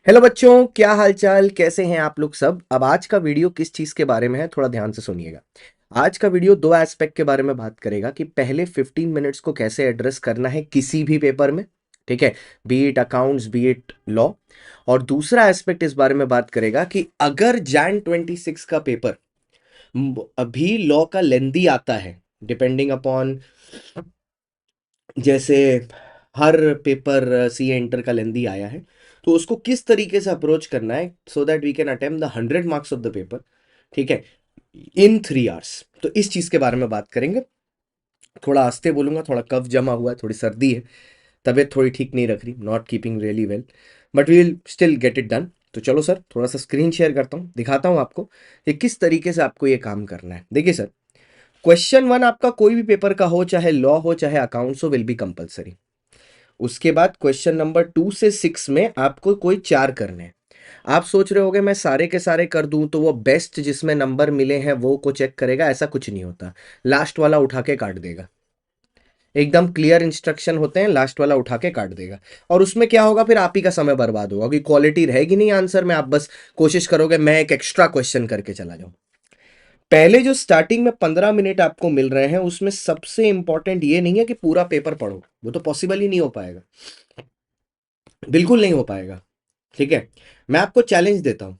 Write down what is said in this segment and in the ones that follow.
Hello बच्चों, क्या हालचाल, कैसे हैं आप लोग सब। अब आज का वीडियो किस चीज़ के बारे में है, थोड़ा ध्यान से सुनिएगा। आज का वीडियो दो एस्पेक्ट के बारे में बात करेगा कि पहले 15 मिनट्स को कैसे एड्रेस करना है किसी भी पेपर में, ठीक है, B it accounts B it law. और दूसरा एस्पेक्ट इस बारे में बात करेगा कि अगर जैन 26 का पेपर अभी लॉ का लेंदी आता है, डिपेंडिंग अपॉन, जैसे हर पेपर सी इंटर का लेंदी आया है, तो उसको किस तरीके से अप्रोच करना है so that we can attempt the 100 marks of the paper, ठीक है, इन 3 आवर्स। तो इस चीज के बारे में बात करेंगे। थोड़ा आस्ते बोलूंगा, थोड़ा कफ जमा हुआ है, थोड़ी सर्दी है, तबीयत थोड़ी ठीक नहीं रख रही, not keeping really well, but we will still get it done. तो चलो सर, थोड़ा सा स्क्रीन शेयर करता हूँ, दिखाता हूँ आपको कि किस तरीके से आपको ये काम करना है। देखिए सर, क्वेश्चन 1 आपका कोई भी पेपर का हो, चाहे लॉ हो चाहे अकाउंट्स हो, विल बी कंपलसरी। उसके बाद क्वेश्चन नंबर 2 से 6 में आपको कोई 4 करने हैं। आप सोच रहे होगे मैं सारे के सारे कर दूं तो वो बेस्ट जिसमें नंबर मिले हैं वो को चेक करेगा, ऐसा कुछ नहीं होता। लास्ट वाला उठा के काट देगा। एकदम क्लियर इंस्ट्रक्शन होते हैं, लास्ट वाला उठा के काट देगा। और उसमें क्या होगा, फिर आप ही का समय बर्बाद होगा कि क्वालिटी रहेगी नहीं आंसर में। आप बस कोशिश करोगे मैं एक एक्स्ट्रा क्वेश्चन करके चला जाऊं। पहले जो स्टार्टिंग में 15 मिनट आपको मिल रहे हैं उसमें सबसे इंपॉर्टेंट ये नहीं है कि पूरा पेपर पढ़ो, वो तो पॉसिबल ही नहीं हो पाएगा, बिल्कुल नहीं हो पाएगा। ठीक है, मैं आपको चैलेंज देता हूं,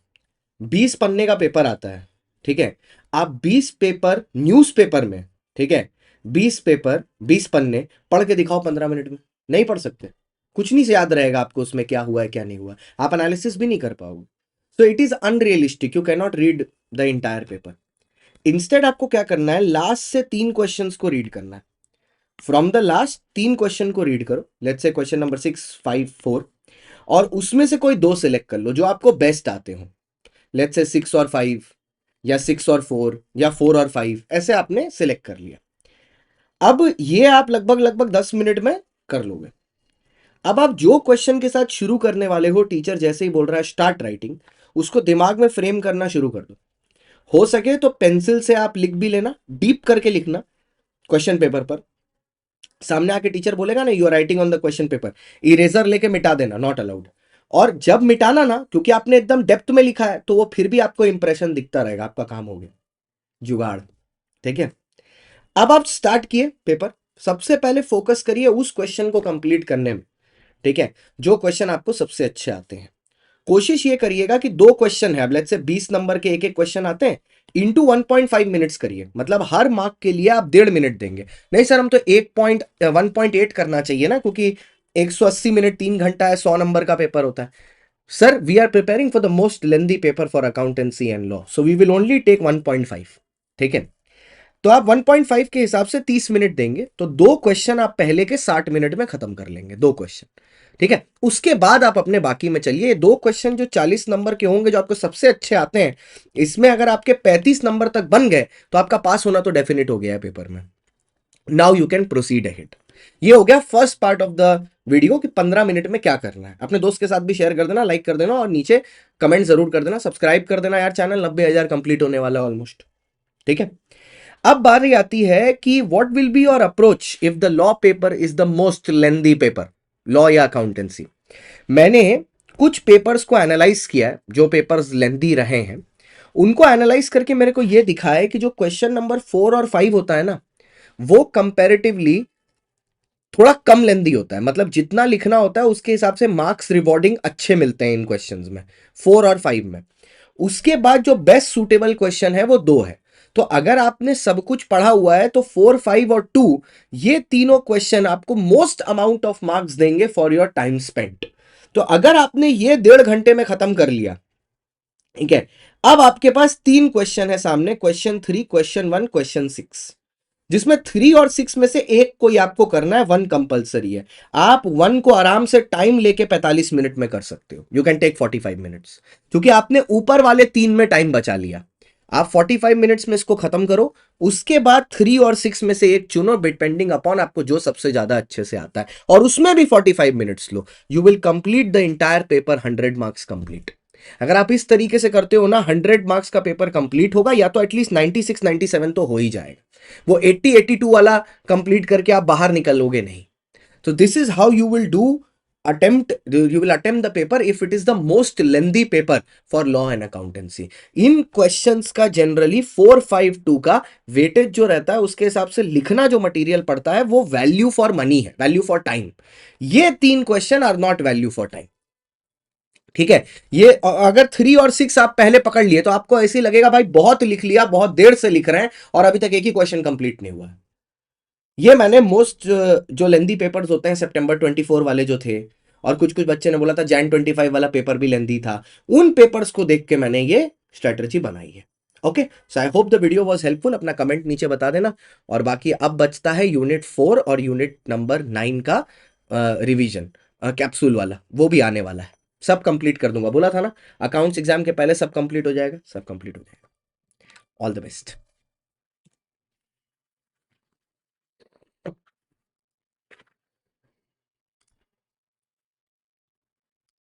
20 पन्ने का पेपर आता है, ठीक है, आप 20 पेपर न्यूज़पेपर में, ठीक है, 20 पेपर 20 पन्ने पढ़ के दिखाओ 15 मिनट में। नहीं पढ़ सकते, कुछ नहीं से याद रहेगा आपको उसमें क्या हुआ है क्या नहीं हुआ, आप एनालिसिस भी नहीं कर पाओगे। So it is unrealistic, you can not read the entire paper. Instead आपको क्या करना है, लास्ट से 3 क्वेश्चंस को रीड करना है। फ्रॉम द लास्ट 3 क्वेश्चन को रीड करो, लेट्स से क्वेश्चन नंबर 6, 5, 4, और उसमें से कोई 2 सिलेक्ट कर लो जो आपको बेस्ट आते हो। लेट्स से 6 और 5, या 6 और 4, या 4 और 5, ऐसे आपने सिलेक्ट कर लिया। अब ये आप लगभग लगभग 10 मिनट में कर लोगे। अब आप जो क्वेश्चन के साथ शुरू करने वाले हो, टीचर जैसे ही बोल रहा है स्टार्ट राइटिंग, उसको दिमाग में फ्रेम करना शुरू कर दो। हो सके तो पेंसिल से आप लिख भी लेना, डीप करके लिखना क्वेश्चन पेपर पर। सामने आके टीचर बोलेगा ना you are writing on the question paper, eraser लेके मिटा देना, नॉट अलाउड। और जब मिटाना ना, क्योंकि आपने एकदम डेप्थ में लिखा है तो वो फिर भी आपको इंप्रेशन दिखता रहेगा, आपका काम हो गया जुगाड़। ठीक है, अब आप स्टार्ट किए पेपर। सबसे पहले फोकस करिए उस क्वेश्चन को कंप्लीट करने में, ठीक है, जो क्वेश्चन आपको सबसे अच्छे आते हैं। कोशिश ये करिएगा कि 2 क्वेश्चन है, अब लेट्स से 20 नंबर के एक एक क्वेश्चन आते हैं, इंटू 1.5 मिनट्स करिए, मतलब हर मार्क के लिए आप 1.5 मिनट देंगे। नहीं सर, हम तो 1.8 करना चाहिए ना, क्योंकि 180 मिनट 3 घंटा है, 100 नंबर का पेपर होता है। Sir, we are preparing for the most lengthy paper for accountancy and law, so we will only take 1.5। ठीक है, तो आप 1.5 के हिसाब से 30 मिनट देंगे, तो 2 क्वेश्चन आप पहले के 60 मिनट में खत्म कर लेंगे, 2 क्वेश्चन। ठीक है, उसके बाद आप अपने बाकी में चलिए। 2 क्वेश्चन जो 40 नंबर के होंगे, जो आपको सबसे अच्छे आते हैं, इसमें अगर आपके 35 नंबर तक बन गए तो आपका पास होना तो डेफिनेट हो गया है पेपर में। Now you can proceed ahead. ये हो गया first part of the video कि 15 मिनट में क्या करना है। अपने दोस्त के साथ भी शेयर कर देना, लाइक कर देना, और नीचे कमेंट जरूर कर देना, सब्सक्राइब कर देना यार, चैनल 90,000 कंप्लीट होने वाला है ऑलमोस्ट। ठीक है, अब बारी आती है कि what will be your approach if the law paper is the most lengthy paper, law या अकाउंटेंसी। मैंने कुछ पेपर्स को एनालाइज किया है जो पेपर्स लेंदी रहे हैं। उनको एनालाइज करके मेरे को यह दिखा है कि जो क्वेश्चन नंबर 4 और 5 होता है ना, वो कंपैरेटिवली थोड़ा कम लेंदी होता है। मतलब जितना लिखना होता है उसके हिसाब से मार्क्स रिवॉर्डिंग अच्छे मिलते हैं इन क्वेश्चंस में, 4 और 5 में। उसके बाद जो बेस्ट सूटेबल क्वेश्चन है वो 2 है। तो अगर आपने सब कुछ पढ़ा हुआ है तो 4, 5 और 2, ये तीनों क्वेश्चन आपको मोस्ट अमाउंट ऑफ मार्क्स देंगे फॉर योर टाइम स्पेंट। तो अगर आपने ये 1.5 घंटे में खत्म कर लिया, ठीक है, अब आपके पास 3 क्वेश्चन है सामने, क्वेश्चन 3, क्वेश्चन 1, क्वेश्चन 6, जिसमें 3 और 6 में से एक कोई आपको करना है, 1 कंपलसरी है। आप 1 को आराम से टाइम लेके 45 मिनट में कर सकते हो, यू कैन टेक 45 मिनट्स, क्योंकि आपने ऊपर वाले 3 में टाइम बचा लिया। आप 45 मिनट्स में इसको खत्म करो। उसके बाद 3 और 6 में से एक चुनो, डिपेंडिंग अपॉन आपको जो सबसे ज्यादा अच्छे से आता है, और उसमें भी 45 minutes low. You will complete the entire paper 100 marks complete. अगर आप इस तरीके से करते हो ना, 100 मार्क्स का पेपर कंप्लीट होगा, या तो एटलीस्ट 96 97 तो हो ही जाएगा। वो 80 82 वाला कंप्लीट करके आप बाहर निकलोगे नहीं। तो this is how you will do attempt you will attempt the paper if it is the most lengthy paper for law and accountancy. In questions का जनरली 452 का वेटेज जो रहता है उसके हिसाब से लिखना जो मटेरियल पड़ता है वो वैल्यू फॉर मनी है, वैल्यू फॉर टाइम. ये 3 question are not value for time. ठीक है. ये अगर 3 और 6 आप पहले पकड़ लिए तो आपको ऐसे ही लगेगा भाई बहुत लिख लिया, बहुत देर से लिख रहे हैं और अभी तक एक ही क्वेश्चन कंप्लीट नहीं हुआ है. ये मैंने मोस्ट जो लेंदी पेपर्स होते हैं सितंबर 24 वाले जो थे, और कुछ कुछ बच्चे ने बोला था जैन 25 वाला पेपर भी लेंदी था, उन पेपर्स को देख के मैंने ये स्ट्रेटजी बनाई है. Okay, so I hope the video was helpful. अपना कमेंट नीचे बता देना. और बाकी अब बचता है यूनिट 4 और यूनिट नंबर 9 का रिवीजन, कैप्सूल वाला, वो भी आने वाला है. सब कंप्लीट कर दूंगा, बोला था ना, अकाउंट्स एग्जाम के पहले सब कंप्लीट हो जाएगा, सब कंप्लीट हो जाएगा. All the best.